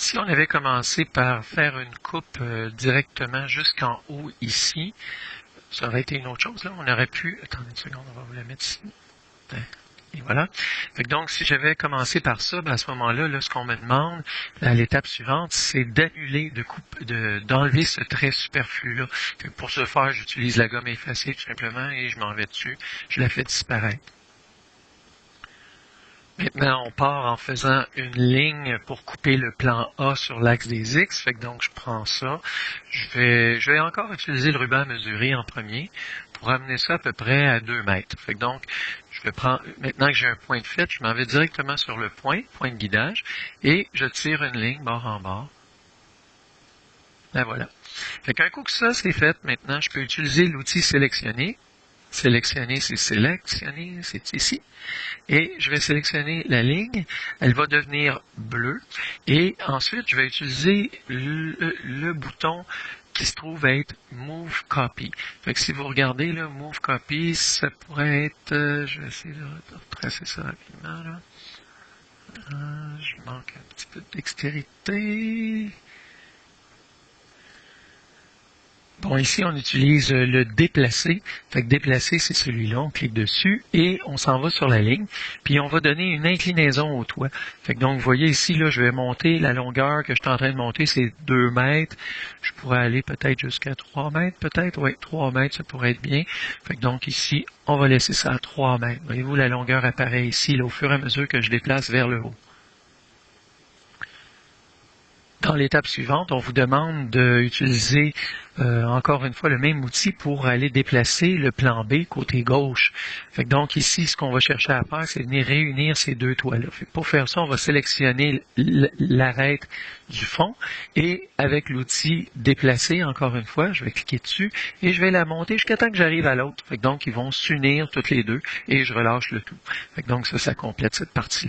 Si on avait commencé par faire une coupe directement jusqu'en haut ici, ça aurait été une autre chose. Là, on aurait pu... Attendez une seconde, on va vous la mettre ici. Et voilà. Donc, si j'avais commencé par ça, ben à ce moment-là, là, ce qu'on me demande à l'étape suivante, c'est d'annuler, d'enlever ce trait superflu-là. Pour ce faire, j'utilise la gomme effacée tout simplement et je m'en vais dessus. Je la fais disparaître. Maintenant, on part en faisant une ligne pour couper le plan A sur l'axe des X. Fait que donc, je prends ça. Je vais encore utiliser le ruban à mesurer en premier pour amener ça à peu près à 2 mètres. Fait que donc, je le prends, maintenant que j'ai un point de fait, je m'en vais directement sur le point de guidage, et je tire une ligne bord en bord. Là, voilà. Fait qu'un coup que ça, c'est fait, maintenant, je peux utiliser l'outil sélectionner. Sélectionner, c'est ici. Et je vais sélectionner la ligne. Elle va devenir bleue. Et ensuite, je vais utiliser le bouton qui se trouve être Move Copy. Fait que si vous regardez, là, Move Copy, ça pourrait être... je vais essayer de retracer ça rapidement. Là. Je manque un petit peu de dextérité. Bon, ici, on utilise le déplacer. Fait que déplacer, c'est celui-là. On clique dessus et on s'en va sur la ligne. Puis, on va donner une inclinaison au toit. Fait que donc, vous voyez ici, là, je vais monter la longueur que je suis en train de monter, c'est 2 mètres. Je pourrais aller peut-être jusqu'à 3 mètres, peut-être. Oui, 3 mètres, ça pourrait être bien. Fait que donc, ici, on va laisser ça à 3 mètres. Voyez-vous, la longueur apparaît ici, là, au fur et à mesure que je déplace vers le haut. Dans l'étape suivante, on vous demande d'utiliser encore une fois le même outil pour aller déplacer le plan B côté gauche. Fait que donc ici, ce qu'on va chercher à faire, c'est venir réunir ces deux toits-là. Pour faire ça, on va sélectionner l'arête du fond et avec l'outil déplacer, encore une fois, je vais cliquer dessus et je vais la monter jusqu'à temps que j'arrive à l'autre. Fait que donc, ils vont s'unir toutes les deux et je relâche le tout. Fait que donc, ça complète cette partie.